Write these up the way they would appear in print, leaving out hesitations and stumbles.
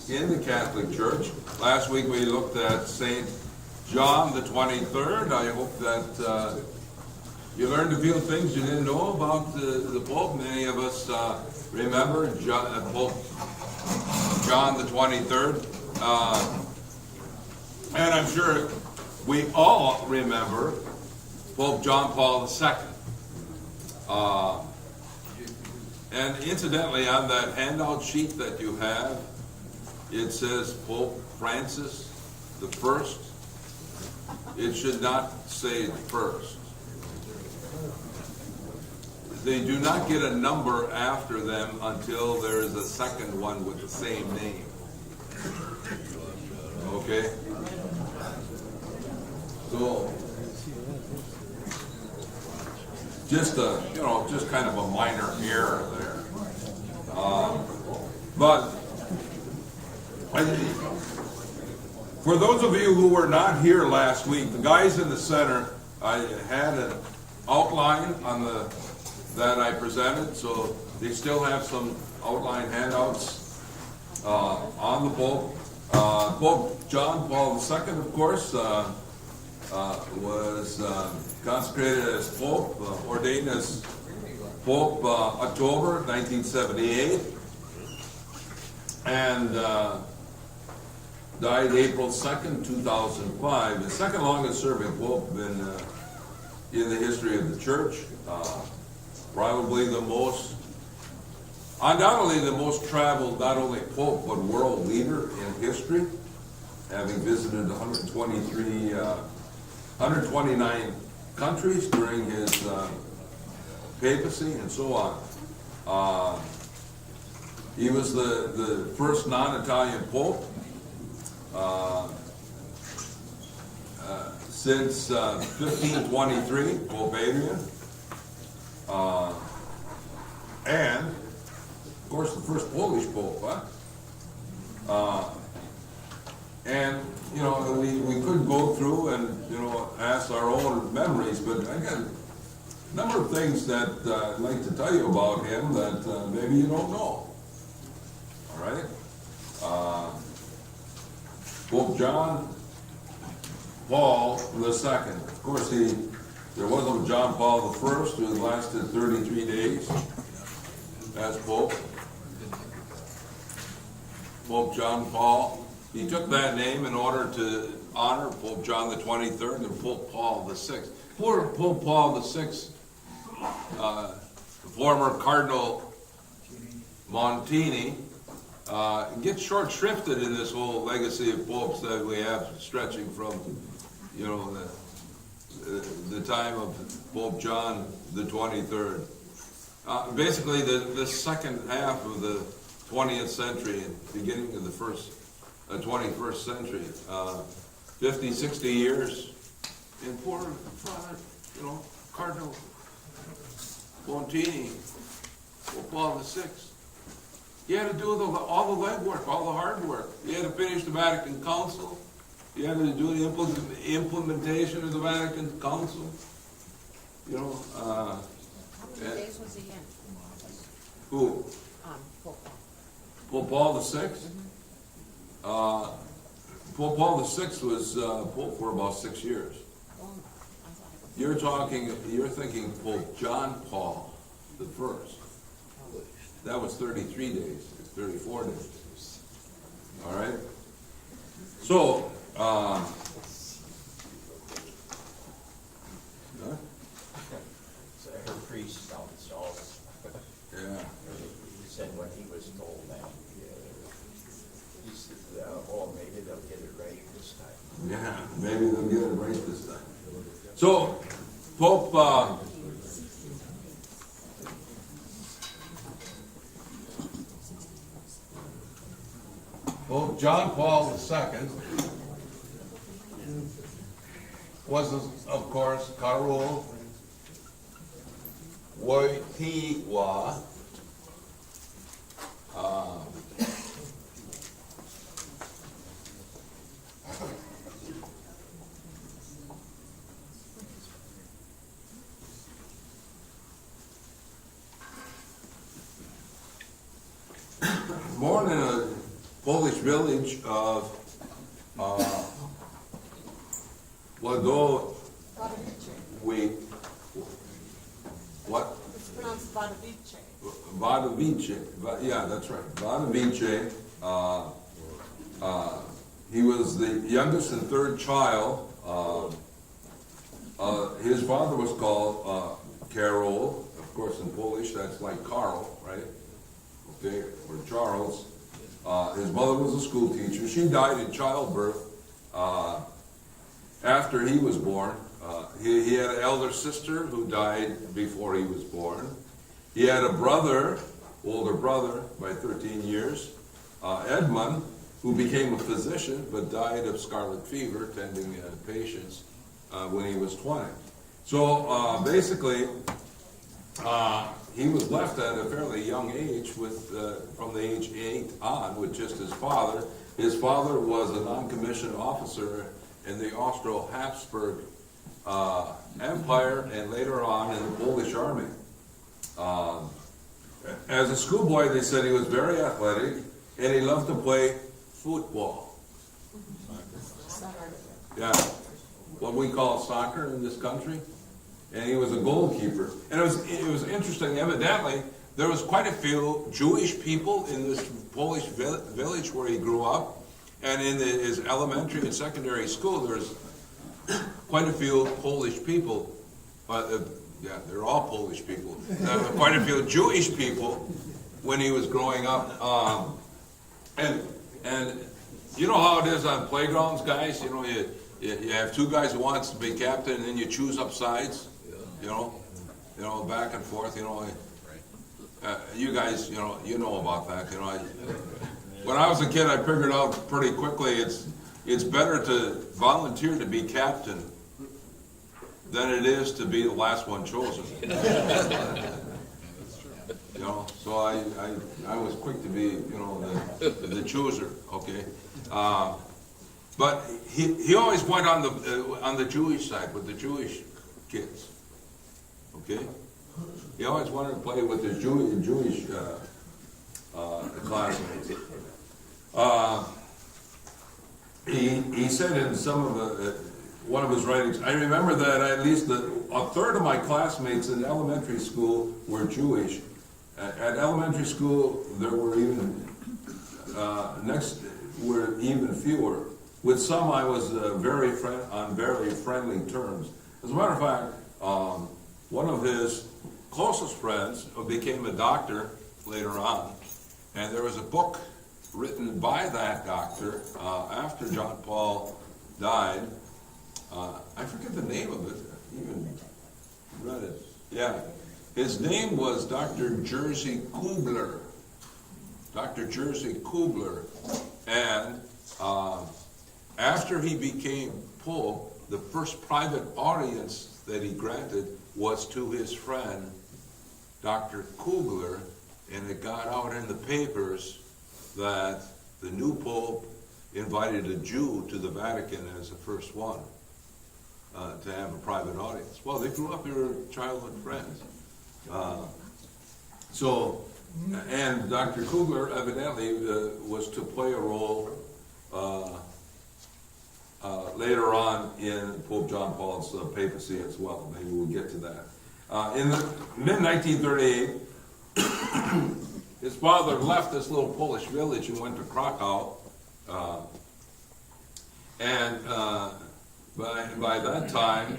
in the Catholic Church. Last week we looked at St. John the 23rd. I hope that you learned a few things you didn't know about the Pope. Many of us remember Pope John the 23rd. And I'm sure we all remember Pope John Paul II. And incidentally, on that handout sheet that you have, it says Pope Francis the First. It should not say first. They do not get a number after them until there is a second one with the same name. Okay? So, just just kind of a minor error there. But for those of you who were not here last week, the guys in the center, I had an outline on that I presented, so they still have some outline handouts on the Pope. Pope John Paul II, of course, was consecrated as Pope, ordained as Pope October 1978, and died April 2nd, 2005. The second longest serving Pope in the history of the Church. Probably undoubtedly the most traveled, not only Pope, but world leader in history, having visited 129 countries during his papacy and so on. He was the first non-Italian Pope since 1523, Pope Adrian. And, of course, the first Polish Pope, and, we could go through and, ask our own memories, but I got a number of things that I'd like to tell you about him that maybe you don't know. All right? Pope John Paul II. Of course, there was a John Paul I who lasted 33 days as Pope. Pope John Paul. He took that name in order to honor Pope John the 23rd and Pope Paul VI. Poor Pope Paul VI, former Cardinal Montini, gets short-shrifted in this whole legacy of popes that we have, stretching from, the time of Pope John the 23rd. Basically, the second half of the 20th century and beginning of the 21st century, 50, 60 years, and poor Father, Cardinal Montini, Pope Paul VI. He had to do all the legwork, all the hard work. He had to finish the Vatican Council. He had to do the implementation of the Vatican Council. How many days was he in? Who? Pope Paul. Pope Paul VI? Pope Paul VI was Pope for about 6 years. Oh, I thought it was. You're thinking Pope John Paul the First. That was 33 days, 34 days. All right? So, huh? Her priest sounds all. Yeah. He said what he was told now. He said, maybe they'll get it right this time. Yeah, maybe they'll get it right this time. So, Pope John Paul II was, of course, Karol Wojtyła, born in a Polish village of, Ładowice. What? It's pronounced Wadowice. Wadowice, yeah, that's right, Wadowice. He was the youngest and third child. His father was called Karol, of course in Polish that's like Carl, right? Okay, or Charles. His mother was a school teacher. She died in childbirth after he was born. He had an elder sister who died before he was born. He had a brother, older brother by 13 years, Edmund, who became a physician but died of scarlet fever tending patients when he was 20. So basically, he was left at a fairly young age with, from the age 8 on with just his father. His father was a non-commissioned officer in the Austro-Habsburg Empire and later on in the Polish army. As a schoolboy, they said he was very athletic and he loved to play football. Yeah, what we call soccer in this country. And he was a goalkeeper. And it was interesting, evidently, there was quite a few Jewish people in this Polish village where he grew up. And in his elementary and secondary school, there's quite a few Polish people. Yeah, they're all Polish people. Quite a few Jewish people when he was growing up. And you know how it is on playgrounds, guys? You know, you have two guys who wants to be captain, and then you choose up sides. You know, back and forth. You know, you guys, you know about that. You know, when I was a kid, I figured out pretty quickly it's better to volunteer to be captain than it is to be the last one chosen. You know, so I was quick to be, you know, the chooser. Okay, but he always went on the Jewish side with the Jewish kids. Okay, he always wanted to play with his Jewish classmates. He said in some of one of his writings, I remember that at least a third of my classmates in elementary school were Jewish. At elementary school, there were even even fewer. With some, I was on very friendly terms. As a matter of fact, one of his closest friends became a doctor later on, and there was a book written by that doctor after John Paul died. I forget the name of it. I even read it. Yeah, his name was Dr. Jerzy Kubler. Dr. Jerzy Kubler, and after he became Pope, the first private audience that he granted was to his friend, Dr. Kubler, and it got out in the papers that the new Pope invited a Jew to the Vatican as the first one to have a private audience. Well, they grew up, they were childhood friends. And Dr. Kubler evidently was to play a role later on in Pope John Paul's papacy as well. Maybe we'll get to that. In the mid-1938, his father left this little Polish village and went to Krakow. By that time,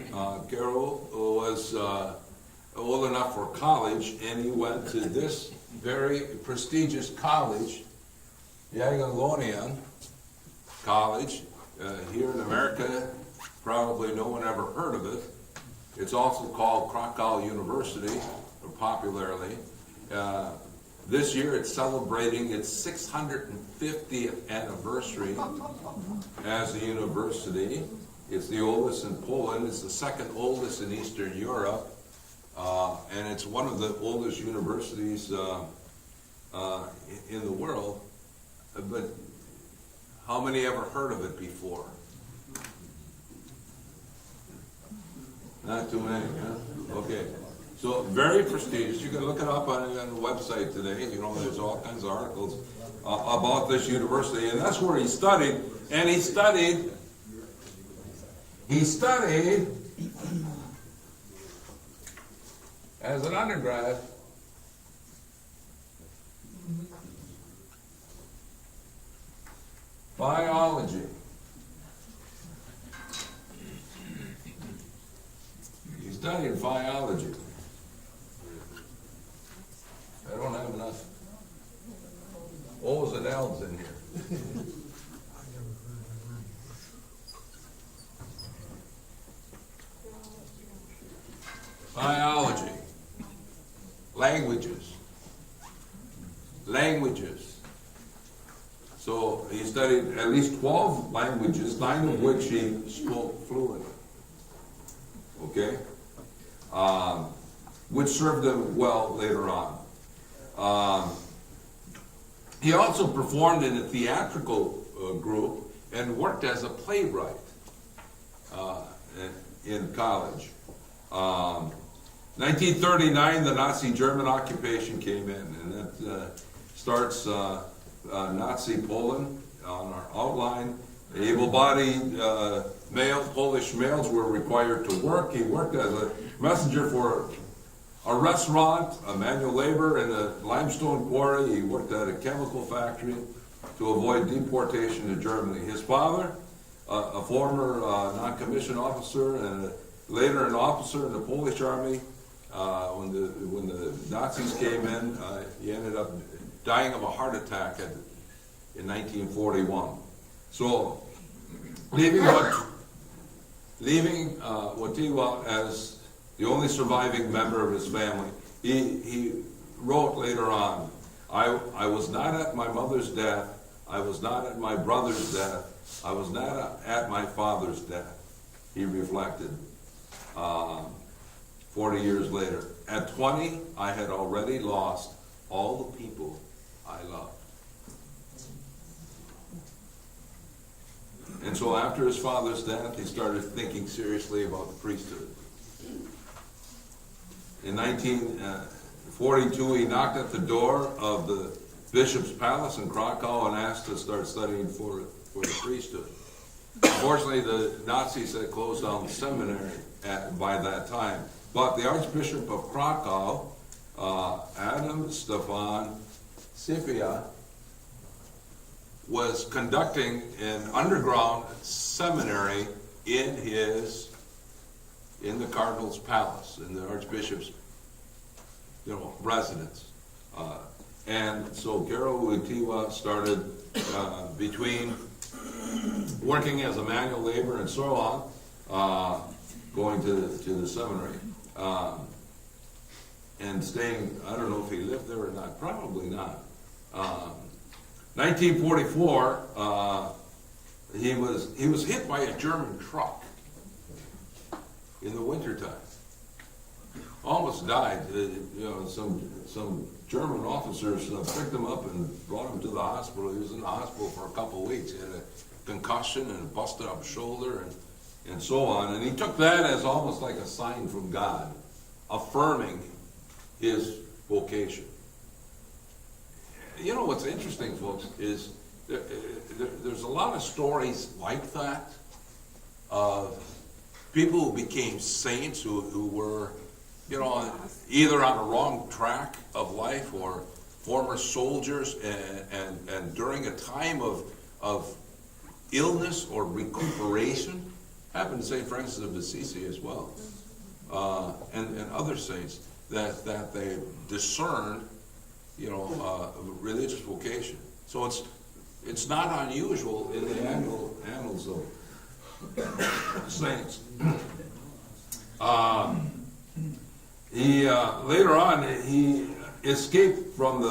Karol was old enough for college, and he went to this very prestigious college, Jagiellonian College. Here in America, probably no one ever heard of it. It's also called Krakow University, popularly. This year it's celebrating its 650th anniversary as a university. It's the oldest in Poland. It's the second oldest in Eastern Europe. And it's one of the oldest universities in the world. But how many ever heard of it before? Not too many, huh? Okay. So very prestigious. You can look it up on the website today. You know, there's all kinds of articles about this university, and that's where he studied. And he studied as an undergrad biology. He studied biology. I don't have enough O's and L's in here. Biology. Languages. So he studied at least 12 languages, 9 of which he spoke fluently. Okay? Which served him well later on. He also performed in a theatrical group and worked as a playwright in college. 1939, the Nazi German occupation came in, and that starts Nazi Poland on our outline. Able-bodied Polish males were required to work. He worked as a messenger for a restaurant, a manual labor in a limestone quarry. He worked at a chemical factory to avoid deportation to Germany. His father, a former non-commissioned officer and later an officer in the Polish army, when the Nazis came in, he ended up dying of a heart attack in 1941. So, leaving Wojtyła as the only surviving member of his family, he wrote later on, I was not at my mother's death, I was not at my brother's death, I was not at my father's death, he reflected 40 years later. At 20, I had already lost all the people I loved. And so after his father's death, he started thinking seriously about the priesthood. In 1942, he knocked at the door of the bishop's palace in Krakow and asked to start studying for the priesthood. Unfortunately, the Nazis had closed down the seminary by that time. But the Archbishop of Krakow, Adam Stefan Sipia, was conducting an underground seminary in the Cardinal's palace, in the Archbishop's, residence. And so Gero Wojtyła started between working as a manual laborer and so on, going to the seminary, and staying. I don't know if he lived there or not. Probably not. 1944, he was hit by a German truck in the wintertime. Almost died. Some German officers picked him up and brought him to the hospital. He was in the hospital for a couple of weeks. He had a concussion and a busted up shoulder and so on. And he took that as almost like a sign from God, affirming his vocation. What's interesting, folks, is there's a lot of stories like that of people who became saints who were, either on a wrong track of life or former soldiers and during a time of illness or recuperation. Happened to St. Francis of Assisi as well, and other saints that they discerned, religious vocation. So it's not unusual in the annals of saints. He later on he escaped from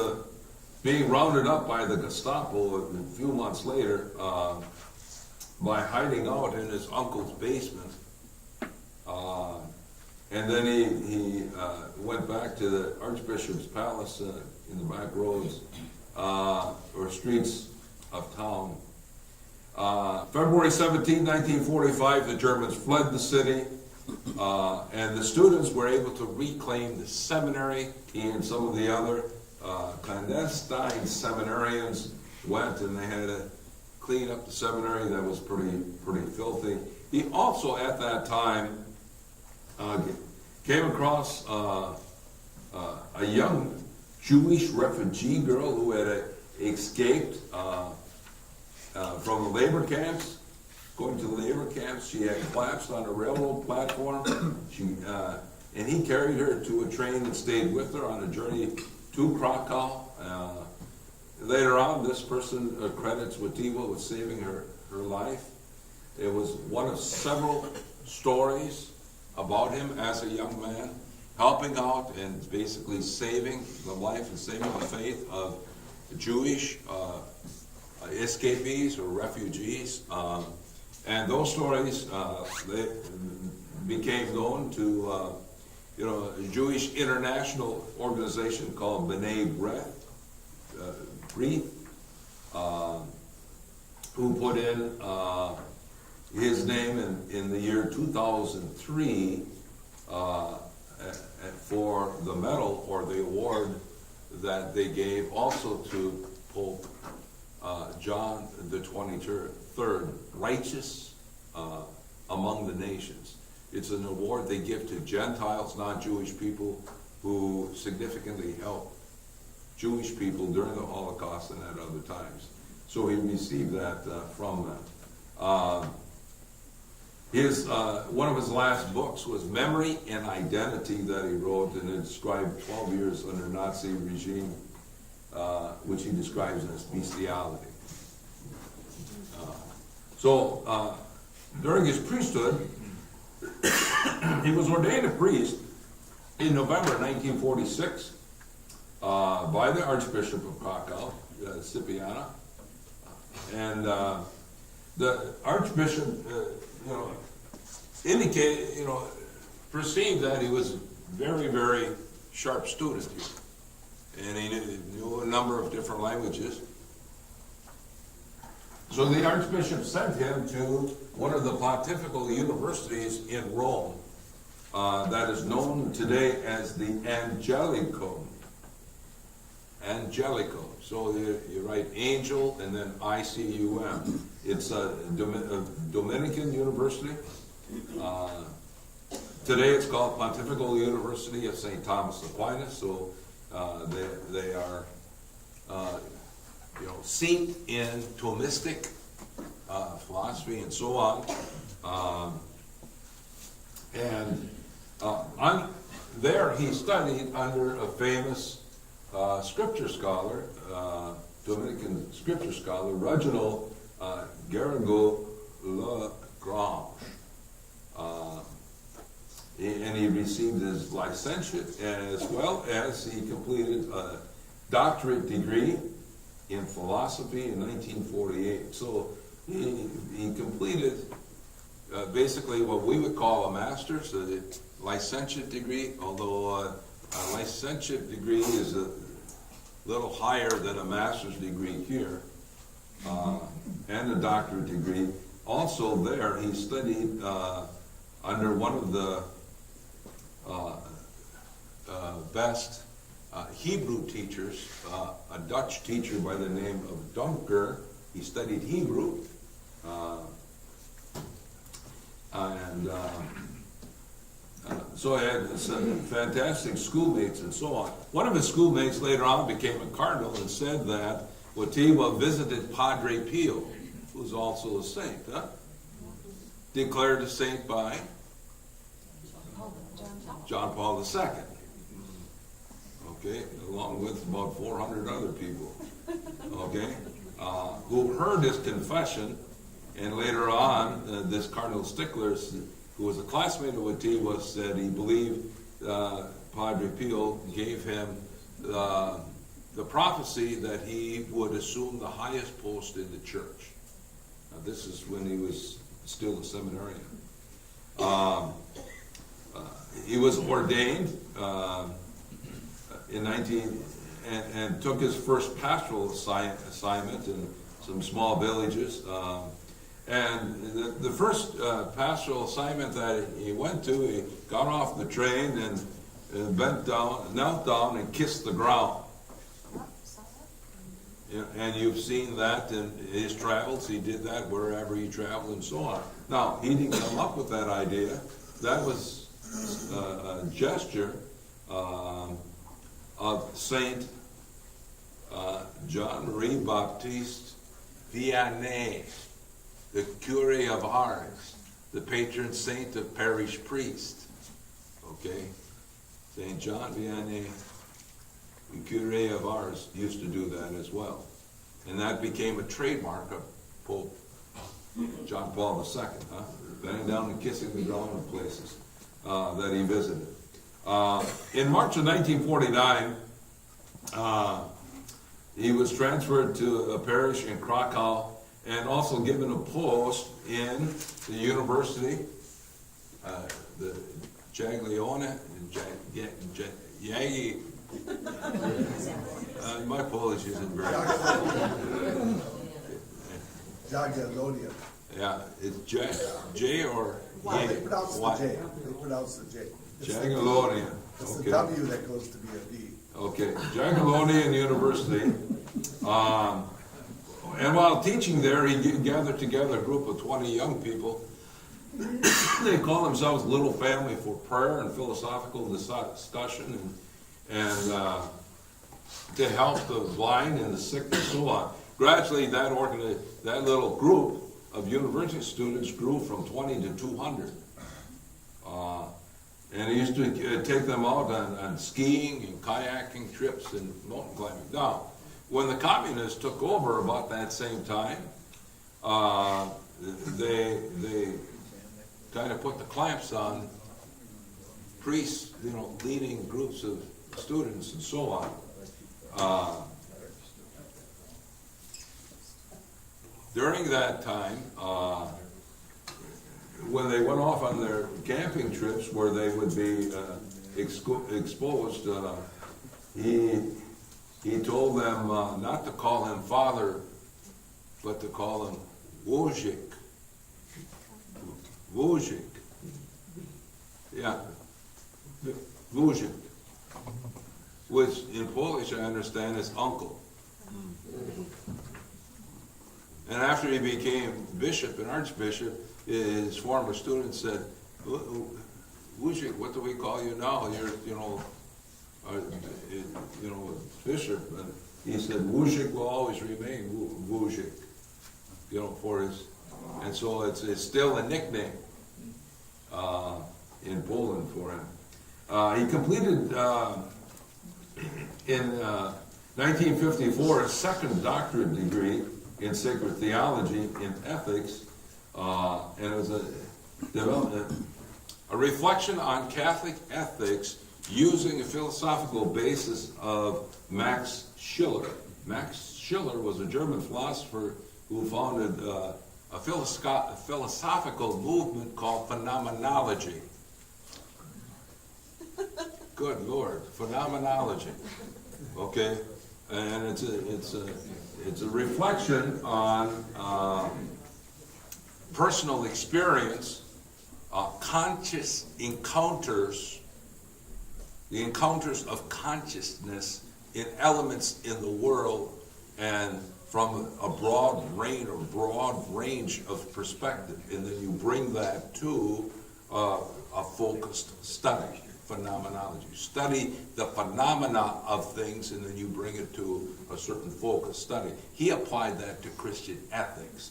being rounded up by the Gestapo a few months later by hiding out in his uncle's basement. And then he went back to the Archbishop's palace in the back roads or streets of town. February 17, 1945, the Germans fled the city. And the students were able to reclaim the seminary. He and some of the other clandestine seminarians went and they had to clean up the seminary that was pretty filthy. He also at that time came across a young Jewish refugee girl who had escaped from the labor camps. Going to the labor camps, she had collapsed on a railroad platform. And he carried her to a train and stayed with her on a journey to Krakow. Later on, this person credits Wojtyła with saving her life. It was one of several stories about him as a young man, helping out and basically saving the life and saving the faith of Jewish escapees or refugees. And those stories, they became known to, a Jewish international organization called B'nai B'rith, who put in his name in the year 2003 for the medal or the award that they gave also to Pope John the 23rd, Righteous Among the Nations. It's an award they give to Gentiles, non-Jewish people who significantly helped Jewish people during the Holocaust and at other times. So he received that from them. One of his last books was Memory and Identity that he wrote, and it described 12 years under Nazi regime, which he describes as bestiality. So during his priesthood, he was ordained a priest in November 1946 by the Archbishop of Krakow, Cypriana, and the Archbishop, indicated, perceived that he was a very, very sharp student, and he knew a number of different languages. So the Archbishop sent him to one of the pontifical universities in Rome that is known today as the Angelicum. Angelico. So you write angel and then ICUM. It's a Dominican university. Today it's called Pontifical University of St. Thomas Aquinas. So they are steeped in Thomistic philosophy and so on. There he studied under a famous scripture scholar, Dominican scripture scholar, Reginald Garrigou-Lagrange. And he received his licentiate as well as he completed a doctorate degree in philosophy in 1948. So he completed basically what we would call a master's, a licentiate degree, although a licentiate degree is a little higher than a master's degree here, and a doctorate degree. Also there, he studied under one of the best Hebrew teachers, a Dutch teacher by the name of Dunker. He studied Hebrew, so he had some fantastic schoolmates and so on. One of his schoolmates later on became a cardinal and said that Wojtyła visited Padre Pio, who's also a saint, declared a saint by John Paul II. Okay, along with about 400 other people, okay, who heard his confession, and later on, this Cardinal Stickler, who was a classmate of Wojtyła, said he believed Padre Pio gave him the prophecy that he would assume the highest post in the church. Now, this is when he was still a seminarian. He was ordained in and took his first pastoral assignment in some small villages. And the first pastoral assignment that he went to, he got off the train and knelt down and kissed the ground. And you've seen that in his travels. He did that wherever he traveled and so on. Now, he didn't come up with that idea. That was a gesture of Saint Jean-Marie Baptiste Vianney, the Curé of Ars, the patron saint of parish priests. Okay? Saint John Vianney, the Curé of Ars, used to do that as well. And that became a trademark of Pope John Paul II, bending down and kissing the ground in places that he visited. In March of 1949, he was transferred to a parish in Krakow and also given a post in the university, the Jagiellonian, my Polish isn't very good. Jagiellonian. Yeah, it's J or Well, they pronounce the Y? J. They pronounce the J. Jagiellonian. It's the Okay. W that goes to be a D. Okay, Jagiellonian University. And while teaching there, he gathered together a group of 20 young people. They call themselves Little Family for Prayer and Philosophical Discussion and to help the blind and the sick and so on. Gradually, that little group of university students grew from 20 to 200. And he used to take them out on skiing and kayaking trips and mountain climbing. Now, when the communists took over about that same time, they kind of put the clamps on priests, leading groups of students and so on. During that time, when they went off on their camping trips where they would be exposed, he told them not to call him father, but to call him Wojcik. Wojcik. Yeah. Wojcik. Which in Polish I understand is uncle. And after he became bishop and archbishop, his former students said, Wojcik, what do we call you now? You're, bishop. And he said, Wojcik will always remain Wojcik, for his, and so it's still a nickname in Poland for him. He completed in 1954 a second doctorate degree in sacred theology in ethics, and it was a reflection on Catholic ethics using a philosophical basis of Max Schiller. Max Schiller was a German philosopher who founded a philosophical movement called phenomenology. Good Lord, phenomenology. Okay, and it's a reflection on personal experience, conscious encounters, the encounters of consciousness in elements in the world, and from a broad range of perspective, and then you bring that to a focused study. Phenomenology. Study the phenomena of things, and then you bring it to a certain focus study. He applied that to Christian ethics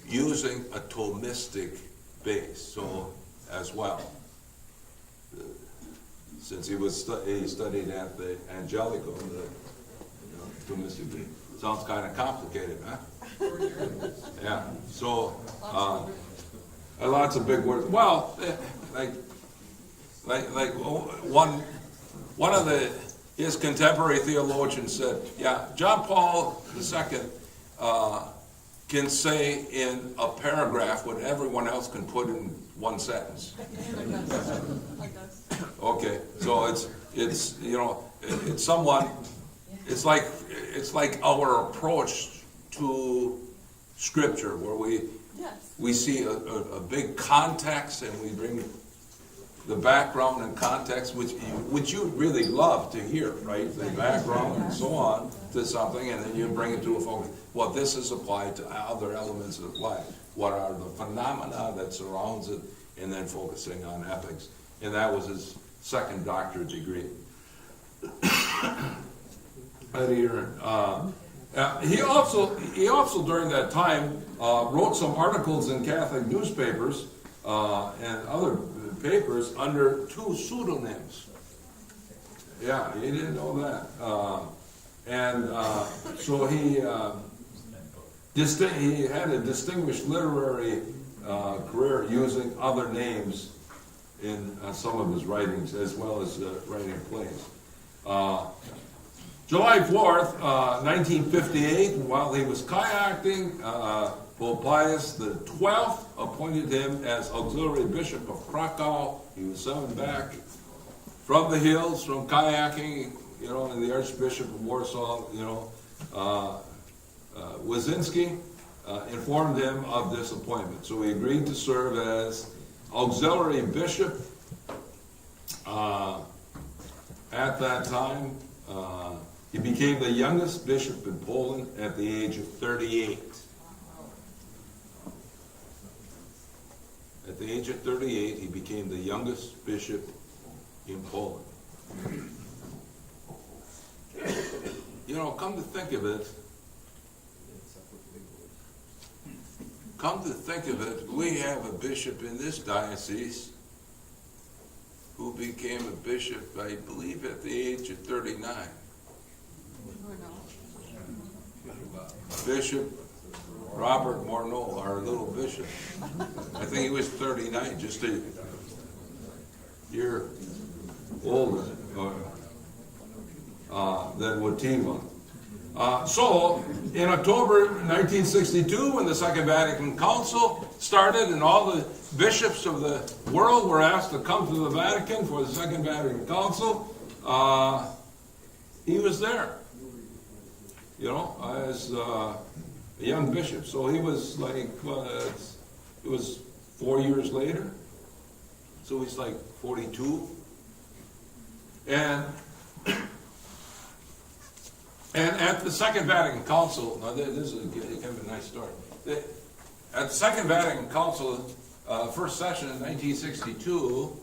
using a Thomistic base, so as well. Since he studied at the Angelico, the Thomistic base. Sounds kind of complicated, huh? Yeah. So lots of big words. Well, like one of his contemporary theologians said, yeah, John Paul II can say in a paragraph what everyone else can put in one sentence. Okay, so it's somewhat, it's like our approach to scripture where we see a big context and we bring the background and context, which you really love to hear, right? The background and so on to something, and then you bring it to a focus. Well, this is applied to other elements of life. What are the phenomena that surrounds it, and then focusing on ethics. And that was his second doctorate degree. He also during that time wrote some articles in Catholic newspapers and other papers under 2 pseudonyms. Yeah, he didn't know that. So he had a distinguished literary career using other names in some of his writings, as well as writing plays. July 4th, 1958, while he was kayaking, Pope Pius XII appointed him as auxiliary bishop of Krakow. He was summoned back from the hills, from kayaking, and the Archbishop of Warsaw, Wyszynski, informed him of this appointment. So he agreed to serve as auxiliary bishop. At that time, he became the youngest bishop in Poland at the age of 38. At the age of 38, he became the youngest bishop in Poland. Come to think of it, we have a bishop in this diocese who became a bishop, I believe, at the age of 39. Bishop Robert Morneau, our little bishop. I think he was 39, just a year older than Wojtyła. So, in October 1962, when the Second Vatican Council started and all the bishops of the world were asked to come to the Vatican for the Second Vatican Council, he was there, as a young bishop. So he was like, it was 4 years later, so he's like 42. And at the Second Vatican Council, now this is kind of a nice story. At the Second Vatican Council, first session in 1962,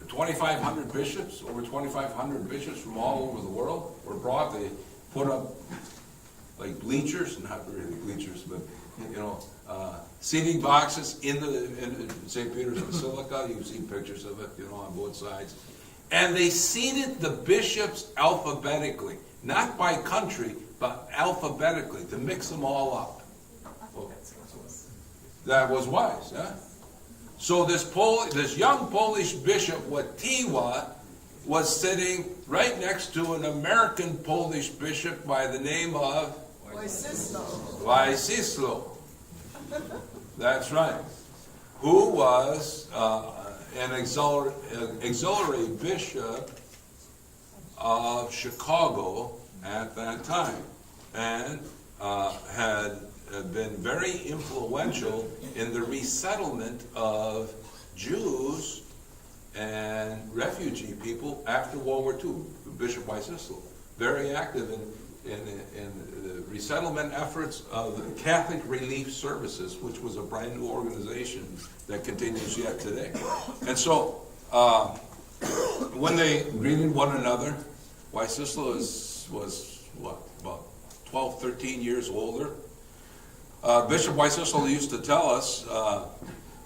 2,500 bishops, over 2,500 bishops from all over the world were brought. They put up like bleachers, not really bleachers, but seating boxes in St. Peter's Basilica. You've seen pictures of it, on both sides. And they seated the bishops alphabetically, not by country, but alphabetically, to mix them all up. Well, that was wise, huh? So this young Polish bishop, Wojtyła, was sitting right next to an American Polish bishop by the name of Wojciechowski. That's right. Who was an auxiliary bishop of Chicago at that time, and had been very influential in the resettlement of Jews and refugee people after World War II. Bishop Wojciechowski, very active in the resettlement efforts of the Catholic Relief Services, which was a brand new organization that continues yet today. And so, when they greeted one another, Wojciechowski was what, about 12, 13 years older. Bishop Wojciechowski used to tell us,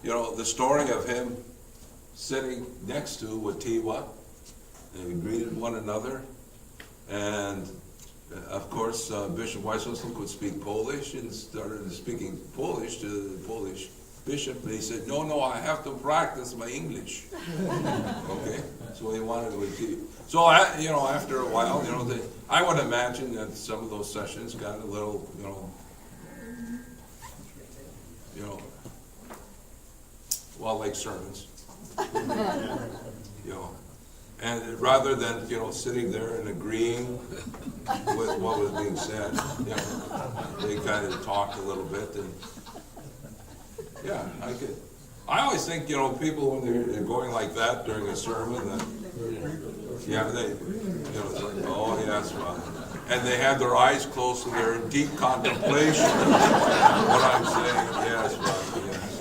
the story of him sitting next to Wojtyła. They greeted one another, and of course, Bishop Wojciechowski could speak Polish and started speaking Polish to the Polish bishop. And he said, "No, I have to practice my English." Okay, so he wanted to. So after a while, I would imagine that some of those sessions got a little, like sermons, and rather than sitting there and agreeing with what was being said, they kind of talked a little bit, and yeah, I always think, you know, people when they're going like that during a sermon, that, yeah, they, you know, it's like, oh yes, well, and they have their eyes closed, so they're in deep contemplation of what I'm saying. Yes, well, yes.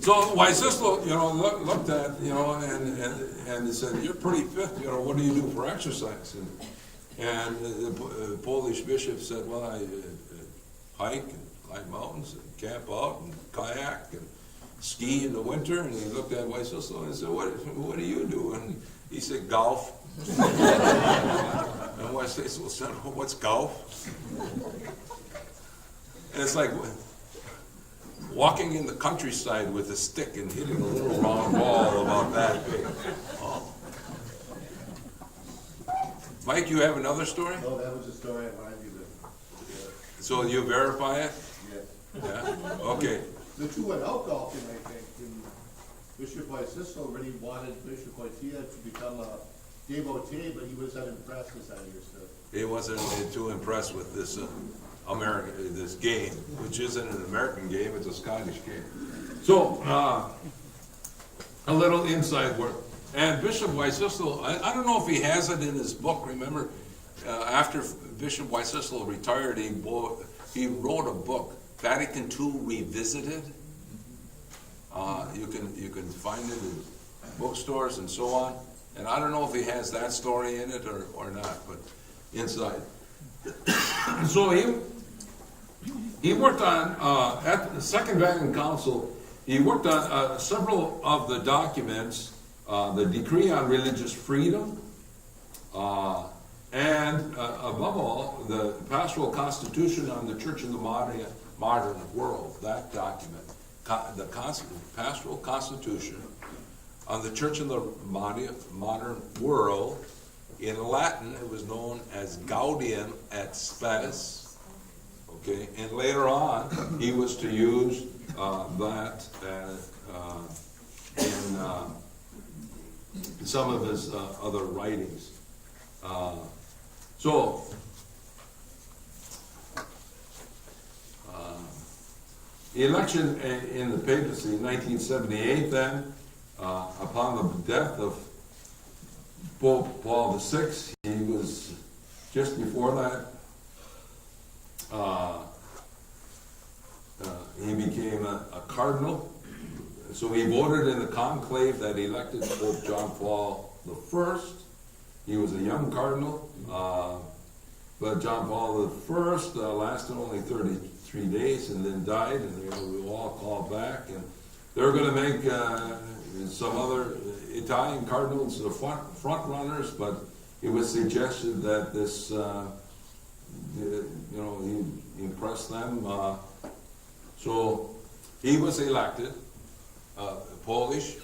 So Wysislo, you know, looked at, you know, and he said, "You're pretty fit. You know, what do you do for exercise?" And the Polish bishop said, "Well, I hike and climb mountains and camp out and kayak and ski in the winter." And he looked at Wysislo and said, "What do you do?" And he said, "Golf." And Wysislo said, "What's golf?" And it's like walking in the countryside with a stick and hitting a little round ball about that big. Oh. Mike, you have another story? No, that was the story I wanted you to. So you verify it? Yeah. Yeah? Okay. The two went out golfing, I think, and Bishop Wysislo really wanted Bishop Wojtyla to become a devotee, but he was unimpressed, as I understood. He wasn't too impressed with this this game, which isn't an American game, it's a Scottish game. So, a little inside work. And Bishop Wysislo, I don't know if he has it in his book, remember, after Bishop Wysislo retired, he wrote a book, Vatican II Revisited. You can find it in bookstores and so on. And I don't know if he has that story in it or not, but inside. So he worked on, at the Second Vatican Council, he worked on several of the documents, the Decree on Religious Freedom, and above all, the Pastoral Constitution on the Church in the Modern World, that document, the Pastoral Constitution on the Church in the Modern World. In Latin, it was known as Gaudium et Spes, okay, and later on, he was to use that in some of his other writings. The election in the papacy in 1978 then, upon the death of Pope Paul VI, he was just before that, he became a cardinal. So he voted in the conclave that elected Pope John Paul I. He was a young cardinal, but John Paul I lasted only 33 days and then died, and we were all called back. And they were going to make some other Italian cardinals the front runners, but it was suggested that this, he impressed them. So he was elected Polish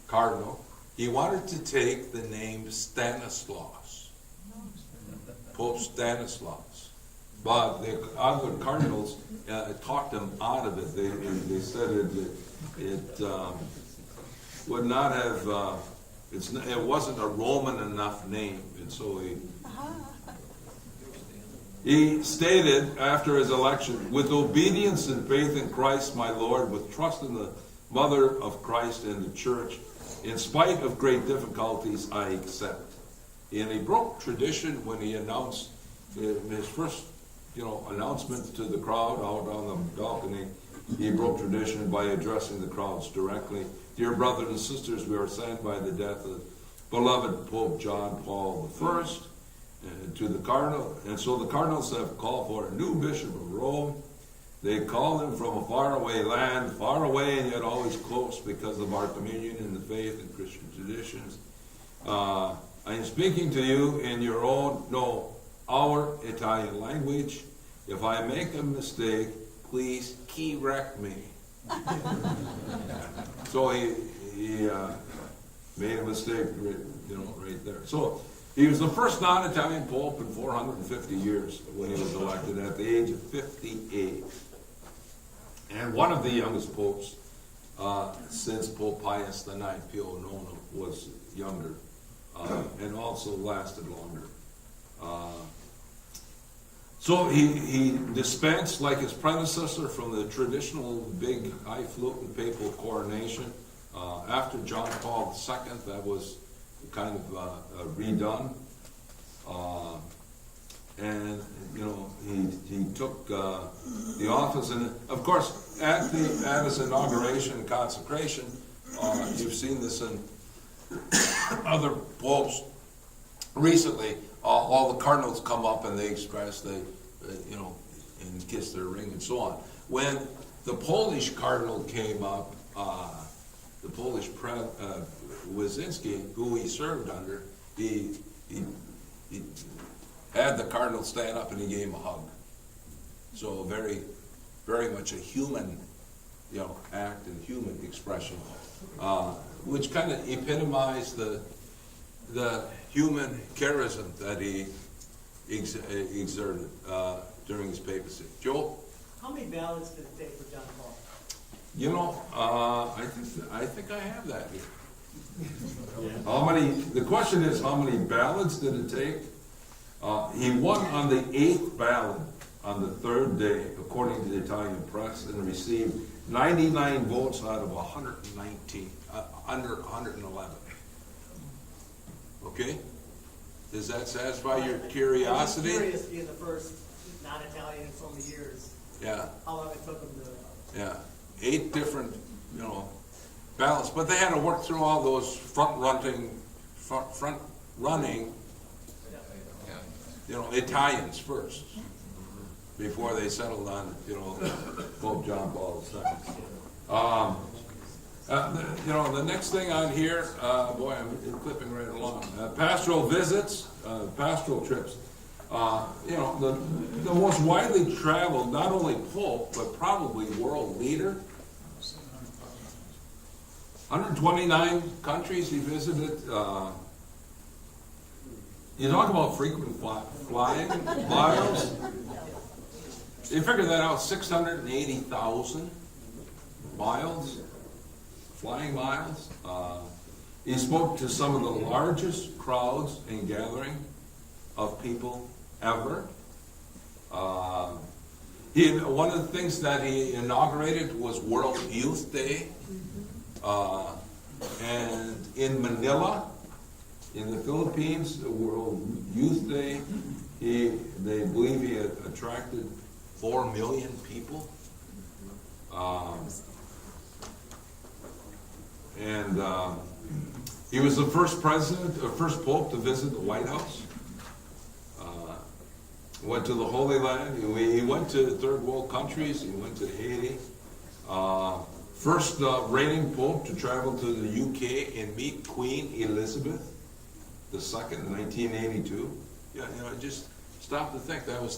cardinal. He wanted to take the name Stanislaus, Pope Stanislaus, but the other cardinals talked him out of it. They said it would not have, it wasn't a Roman enough name, and so he stated after his election, "With obedience and faith in Christ my Lord, with trust in the Mother of Christ and the Church, in spite of great difficulties, I accept." And he broke tradition when he announced his first, announcement to the crowd out on the balcony. He broke tradition by addressing the crowds directly. "Dear brothers and sisters, we are saddened by the death of beloved Pope John Paul I, to the cardinal, and so the cardinals have called for a new bishop of Rome. They call him from a faraway land, far away and yet always close because of our communion in the faith and Christian traditions. I am speaking to you in your own, our Italian language. If I make a mistake, please correct me." So he made a mistake, right there. So he was the first non-Italian pope in 450 years when he was elected at the age of 58. And one of the youngest popes since Pope Pius IX, Pio IX, was younger. and also lasted longer. So he dispensed, like his predecessor, from the traditional big highfalutin papal coronation. After John Paul II, that was kind of redone. And, you know, he took the office, and of course, at his inauguration and consecration, you've seen this in other popes recently, all the cardinals come up and they express, you know, and kiss their ring and so on. When the Polish cardinal came up, the Polish Wyszynski, who he served under, he had the cardinal stand up and he gave him a hug. So very, very much a human, you know, act and human expression, which kind of epitomized the human charism that he exerted during his papacy. Joel? How many ballots did it take for John Paul? You know, I think I have that here. How many? The question is, how many ballots did it take? He won on the 8th ballot on the 3rd day, according to the Italian press, and received 99 votes out of 119, under 111. Okay? Does that satisfy your curiosity? I'm curious, being the first non-Italian in so many years, Yeah, how long it took him to... yeah. 8 different, you know, ballots, but they had to work through all those front-running, you know, Italians first, before they settled on, you know, Pope John Paul II. You know, the next thing on here, boy, I'm clipping right along. Pastoral visits, pastoral trips. You know, the most widely traveled, not only Pope, but probably world leader. 129 countries he visited. You talk about frequent flying miles. You figure that out, 680,000 miles, flying miles. He spoke to some of the largest crowds and gathering of people ever. One of the things that he inaugurated was World Youth Day. And in Manila, in the Philippines, the World Youth Day, they believe he had attracted 4 million people. He was the first first pope to visit the White House. Went to the Holy Land. He went to third world countries. He went to Haiti. First reigning pope to travel to the UK and meet Queen Elizabeth II in 1982. Yeah, you know, just stop to think. That was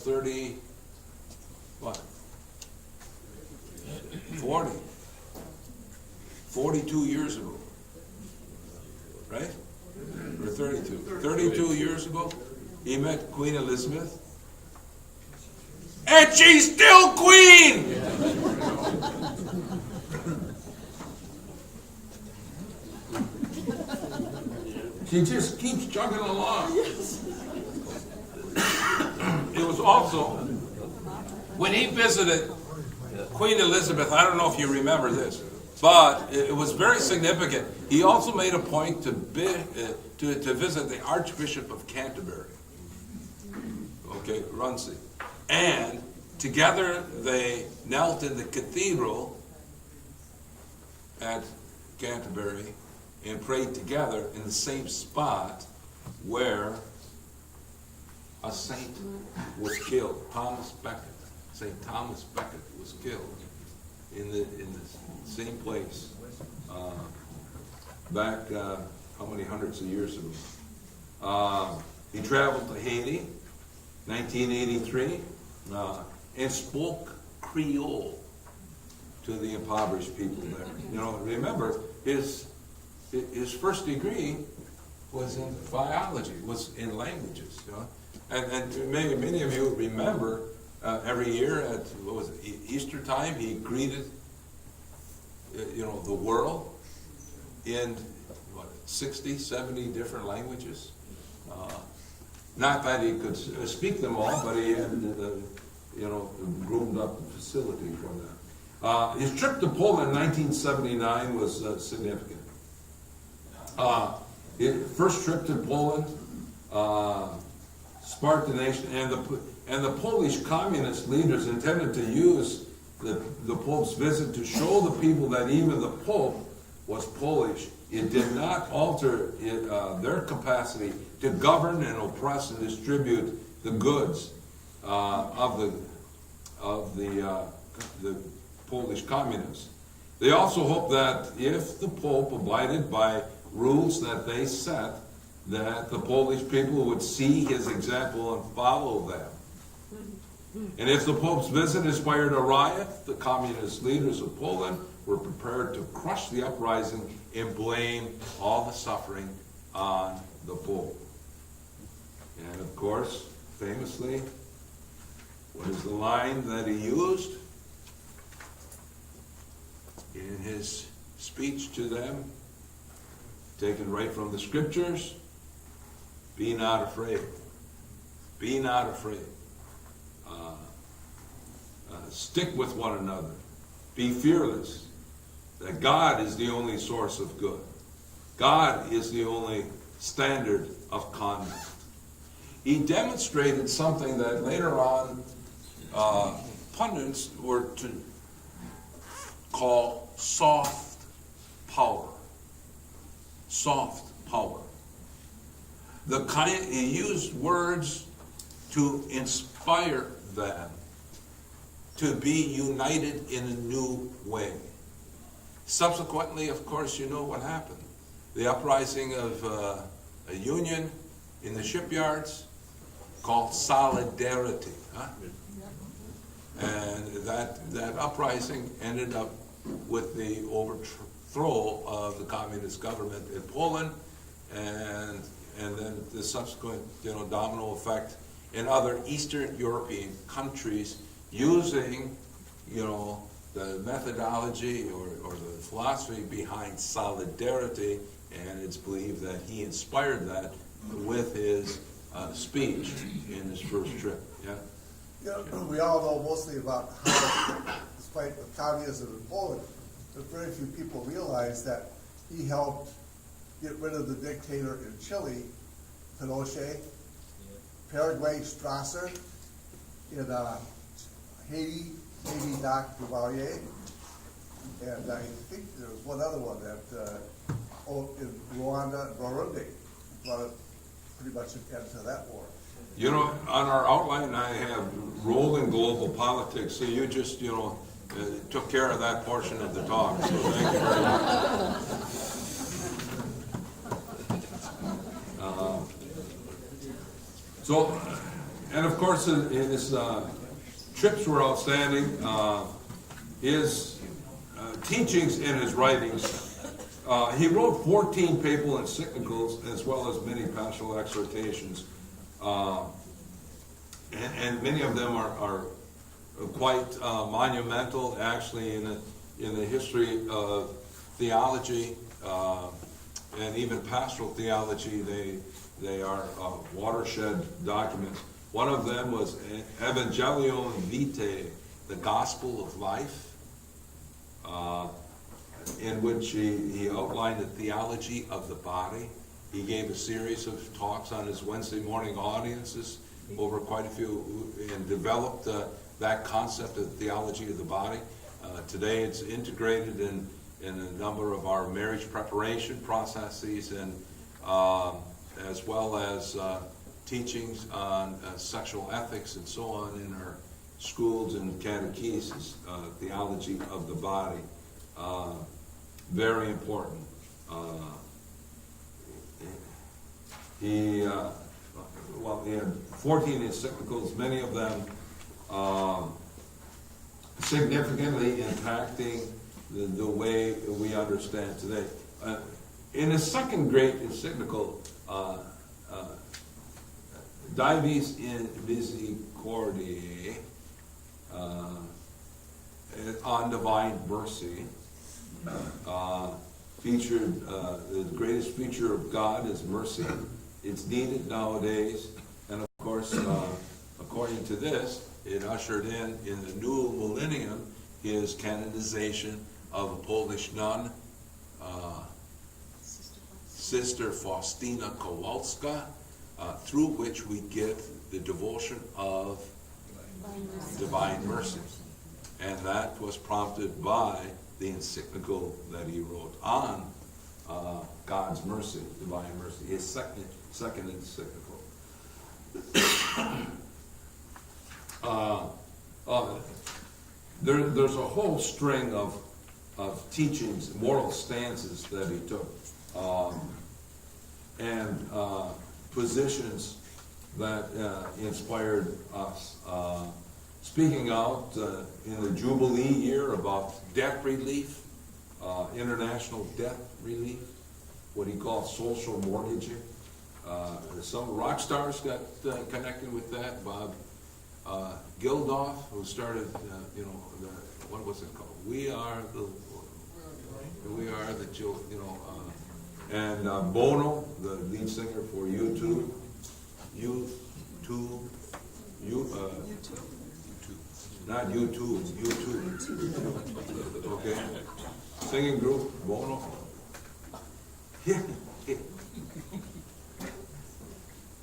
42 years ago, right? Or 32. 32 years ago, he met Queen Elizabeth. And she's still queen! She just keeps chugging along. It was also, when he visited Queen Elizabeth, I don't know if you remember this, but it was very significant. He also made a point to visit the Archbishop of Canterbury, okay, Runcie. And together they knelt in the cathedral at Canterbury and prayed together in the same spot where a saint was killed, Thomas Becket. St. Thomas Becket was killed in the same place back how many hundreds of years ago. He traveled to Haiti, 1983, and spoke Creole to the impoverished people there. You know, remember, his first degree was in biology, was in languages. You know? And many of you remember every year at Easter time, he greeted the world in 60, 70 different languages. Not that he could speak them all, but he had, groomed up the facility for that. His trip to Poland in 1979 was significant. His first trip to Poland sparked the nation, and the Polish communist leaders intended to use the Pope's visit to show the people that even the Pope was Polish. It did not alter their capacity to govern and oppress and distribute the goods of the Polish communists. They also hoped that if the Pope abided by rules that they set, that the Polish people would see his example and follow them. And if the Pope's visit inspired a riot, the communist leaders of Poland were prepared to crush the uprising and blame all the suffering on the Pope. And of course, famously, what is the line that he used in his speech to them, taken right from the scriptures? Be not afraid. Be not afraid. Stick with one another. Be fearless. That God is the only source of good. God is the only standard of conduct. He demonstrated something that later on pundits were to call soft power. Soft power. He used words to inspire them to be united in a new way. Subsequently, of course, you know what happened. The uprising of a union in the shipyards called Solidarity. And that uprising ended up with the overthrow of the communist government in Poland, and then the subsequent domino effect in other Eastern European countries using the methodology or the philosophy behind solidarity, and it's believed that he inspired that with his speech in his first trip. Yeah. We all know mostly about how, despite the communism in Poland, but very few people realize that he helped get rid of the dictator in Chile, Pinochet, Paraguay, Strasser, in Haiti, Doc Duvalier, and I think there was one other one that in Rwanda, Burundi, brought it pretty much an end to that war. On our outline, I have rolling global politics, so you just, took care of that portion of the talk, so thank you very much. And of course, his trips were outstanding. His teachings and his writings, he wrote 14 papal encyclicals as well as many pastoral exhortations. And many of them are quite monumental, actually, in the history of theology and even pastoral theology. They are watershed documents. One of them was Evangelium Vitae, the Gospel of Life, in which he outlined the theology of the body. He gave a series of talks on his Wednesday morning audiences over quite a few, and developed that concept of theology of the body. Today it's integrated in a number of our marriage preparation processes, and as well as teachings on sexual ethics and so on in our schools and catechesis, theology of the body. Very important. He had 14 encyclicals, many of them significantly impacting the way we understand today. In his second great encyclical, Dives in Misericordiae, on divine mercy, featured the greatest feature of God is mercy, it's needed nowadays. And of course, according to this, it ushered in the new millennium, his canonization of a Polish nun, Sister Faustina Kowalska, through which we get the devotion of Divine Mercy. And that was prompted by the encyclical that he wrote on God's mercy, Divine Mercy, his second encyclical. There's a whole string of teachings, moral stances that he took, and positions that inspired us. Speaking out in the Jubilee year about debt relief, international debt relief, what he called social mortgaging. Some rock stars got connected with that. Bob Geldof, who started, what was it called? We Are the Children, and Bono, the lead singer for U2, not U2, it's U2. Okay, singing group, Bono.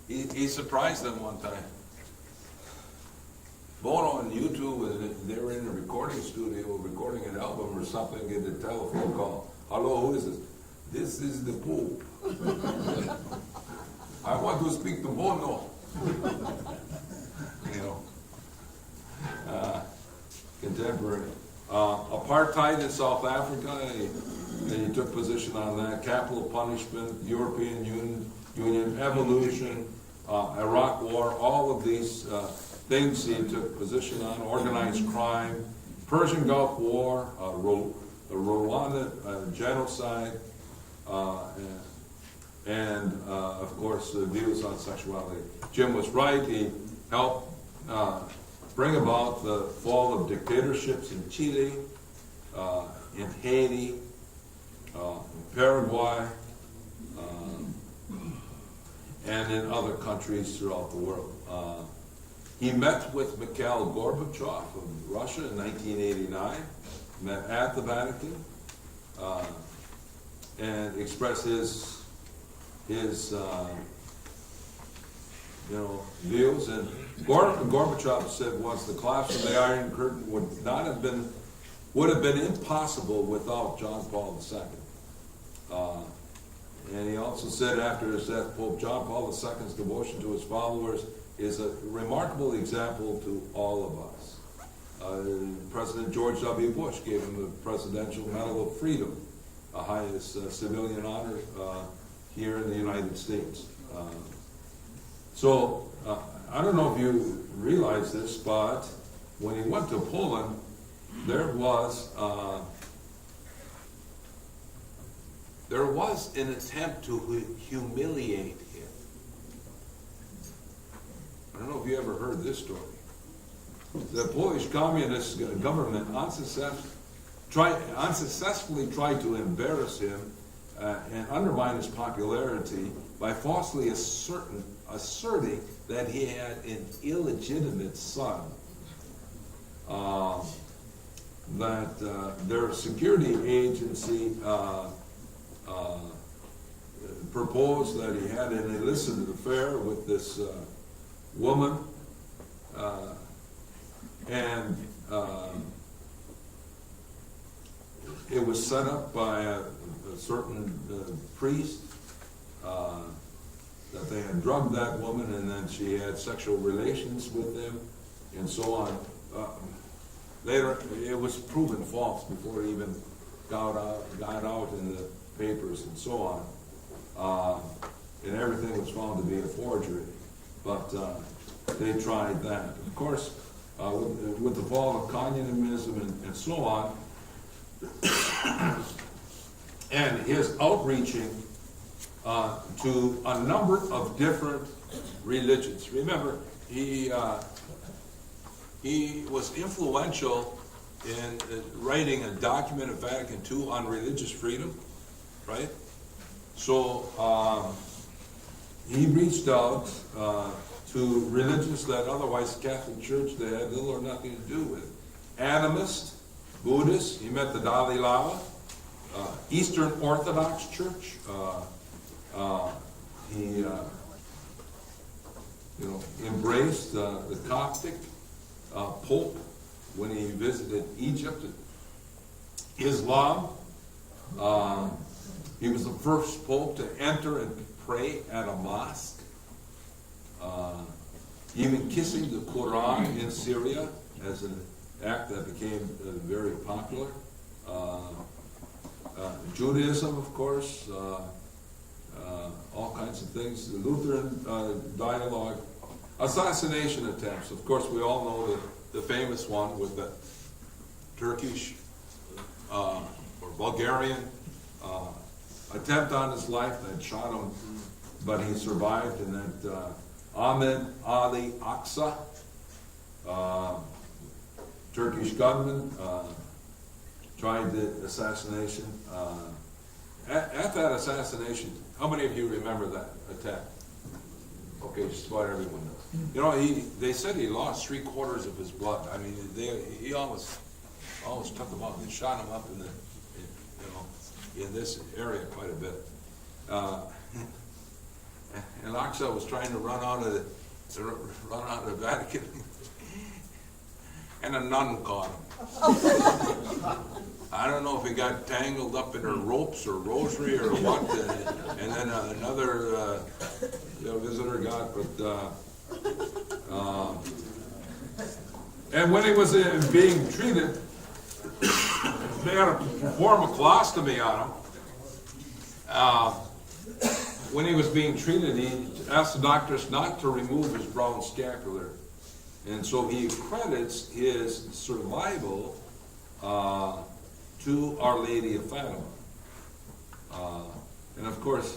He surprised them one time. Bono and U2, they were in a recording studio recording an album or something, get a telephone call. Hello, who is this? This is the Pope. I want to speak to Bono. Contemporary. Apartheid in South Africa, he took position on that. Capital punishment, European Union, evolution, Iraq War, all of these things he took position on. Organized crime, Persian Gulf War, Rwanda genocide, and of course views on sexuality. Jim was right. He helped bring about the fall of dictatorships in Chile, in Haiti, in Paraguay, and in other countries throughout the world. He met with Mikhail Gorbachev of Russia in 1989, met at the Vatican, and expressed his views. And Gorbachev said once, the collapse of the Iron Curtain would have been impossible without John Paul II. And he also said after his death, Pope John Paul II's devotion to his followers is a remarkable example to all of us. President George W. Bush gave him the Presidential Medal of Freedom, the highest civilian honor here in the United States. So I don't know if you realize this, but when he went to Poland, there was an attempt to humiliate him. I don't know if you ever heard this story. The Polish communist government unsuccessfully tried to embarrass him and undermine his popularity by falsely asserting that he had an illegitimate son. That their security agency proposed that he had an illicit affair with this woman, and it was set up by a certain priest that they had drugged that woman, and then she had sexual relations with him, and so on. Later, it was proven false before it even got out in the papers and so on. And everything was found to be a forgery. But they tried that. Of course, with the fall of communism and so on, and his outreaching to a number of different religions. Remember, he was influential in writing a document of Vatican II on religious freedom, right? So he reached out to religions that otherwise the Catholic Church they had little or nothing to do with. Animist, Buddhist, he met the Dalai Lama, Eastern Orthodox Church, he embraced the Coptic Pope when he visited Egypt. Islam, he was the first Pope to enter and pray at a mosque. Even kissing the Quran in Syria as an act that became very popular. Judaism, of course, all kinds of things. The Lutheran dialogue. Assassination attempts. Of course, we all know the famous one with the Turkish or Bulgarian attempt on his life that shot him, but he survived, and that Ahmed Ali Aksa, Turkish gunman, tried the assassination. At that assassination, how many of you remember that attack? Okay, just about everyone does. You know, they said he lost 3/4 of his blood. I mean, he almost took him out. They shot him up in this area quite a bit. And Aksa was trying to run out of the Vatican, and a nun caught him. I don't know if he got tangled up in her ropes or rosary or what, and then another visitor got, but and when he was being treated, they had to perform a colostomy on him. When he was being treated, he asked the doctors not to remove his brown scapular, and so he credits his survival to Our Lady of Fatima. And of course,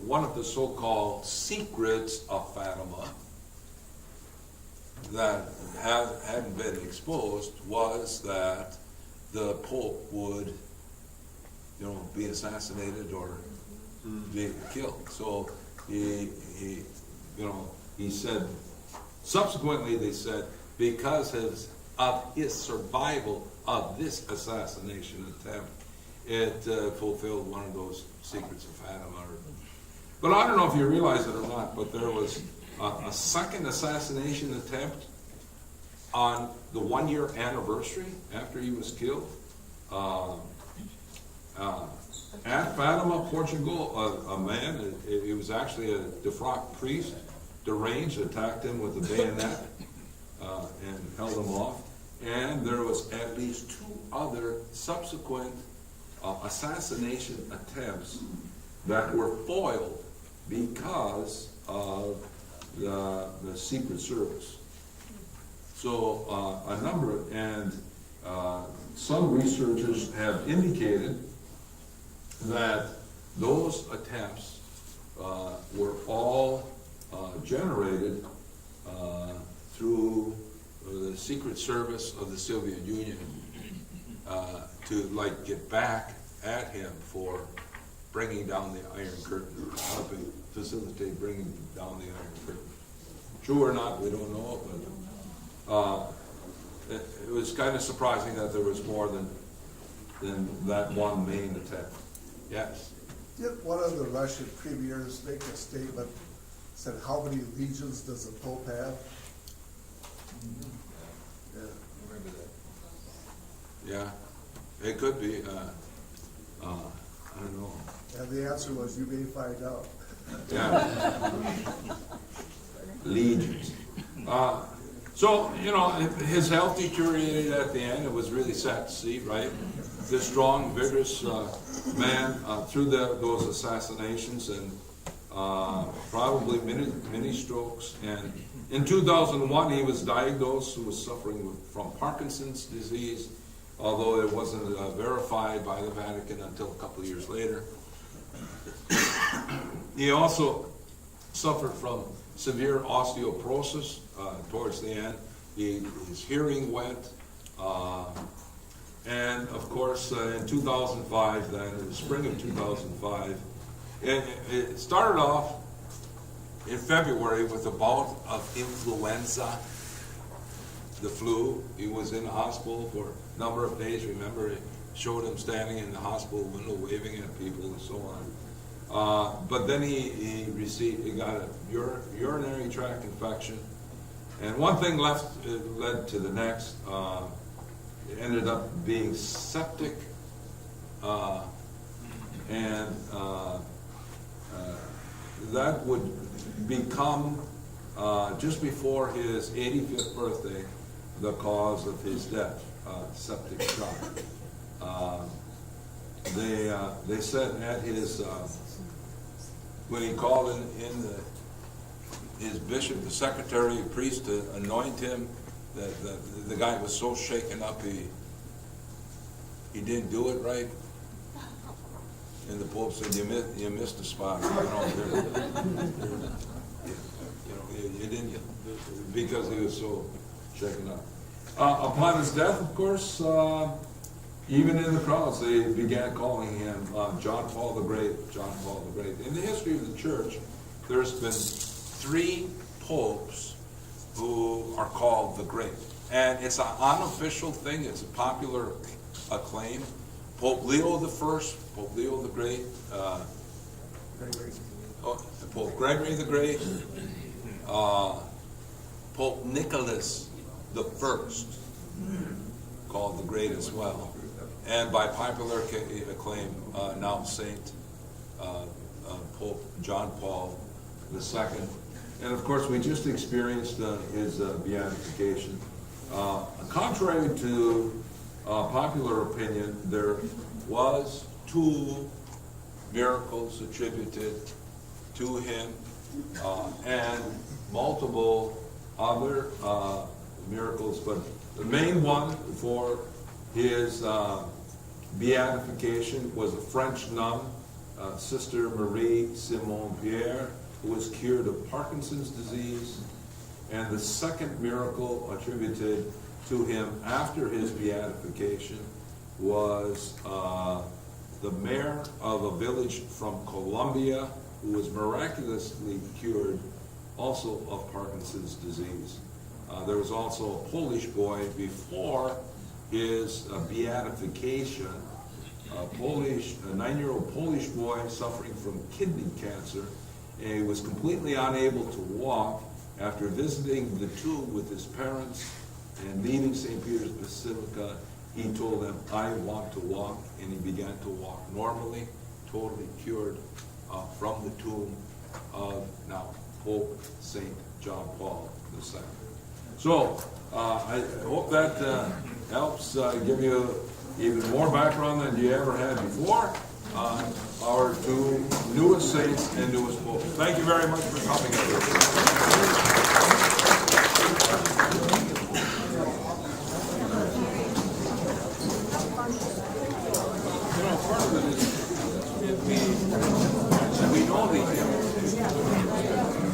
one of the so-called secrets of Fatima that hadn't been exposed was that the Pope would, be assassinated or be killed. So he said, subsequently they said, because of his survival of this assassination attempt, it fulfilled one of those secrets of Fatima. But I don't know if you realize it or not, but there was a second assassination attempt on the 1-year anniversary after he was killed. At Fatima, Portugal, a man, he was actually a defrocked priest, deranged, attacked him with a bayonet and held him off. And there was at least 2 other subsequent assassination attempts that were foiled because of the Secret Service. So a number, and some researchers have indicated that those attempts were all generated through the Secret Service of the Soviet Union to get back at him for bringing down the Iron Curtain, helping facilitate bringing down the Iron Curtain. True or not, we don't know, but it was kind of surprising that there was more than that one main attempt. Yes? Did one of the Russian premiers make a statement, said how many legions does the Pope have? Yeah. Remember that? Yeah, it could be. I don't know. And the answer was, you may find out. Yeah. Legions. So, his health deteriorated at the end. It was really sad to see, right? This strong, vigorous man through those assassinations and probably many strokes. And in 2001, he was diagnosed and was suffering from Parkinson's disease, although it wasn't verified by the Vatican until a couple of years later. He also suffered from severe osteoporosis towards the end. His hearing went, and of course in 2005, then in the spring of 2005, it started off in February with a bout of influenza, the flu. He was in the hospital for a number of days. Remember, it showed him standing in the hospital window waving at people and so on. But then he got a urinary tract infection. And one thing led to the next. It ended up being septic, and that would become, just before his 85th birthday, the cause of his death, septic shock. They said at his, when he called in his bishop, the secretary, priest to anoint him, the guy was so shaken up he didn't do it right. And the Pope said, you missed the spot. You didn't, because he was so shaken up. Upon his death, of course, even in the crowds, they began calling him John Paul the Great, John Paul the Great. In the history of the church, there's been 3 popes who are called the Great. And it's an unofficial thing, it's a popular acclaim. Pope Leo the First, Pope Leo the Great, Pope Gregory the Great, Pope Nicholas the First, called the Great as well. And by popular acclaim, now Saint Pope John Paul II. And of course, we just experienced his beatification. Contrary to popular opinion, there was 2 miracles attributed to him, and multiple other miracles, but the main one for his beatification was a French nun, Sister Marie Simon Pierre, who was cured of Parkinson's disease. And the second miracle attributed to him after his beatification was the mayor of a village from Colombia who was miraculously cured also of Parkinson's disease. There was also a Polish boy before his beatification, a 9-year-old Polish boy suffering from kidney cancer, and he was completely unable to walk. After visiting the tomb with his parents and leaving St. Peter's Basilica, he told them, I want to walk, and he began to walk normally, totally cured from the tomb of now Pope St. John Paul II. So, I hope that helps give you even more background than you ever had before on our 2 newest saints and newest popes. Thank you very much for coming, everybody. Part of it is we know these things.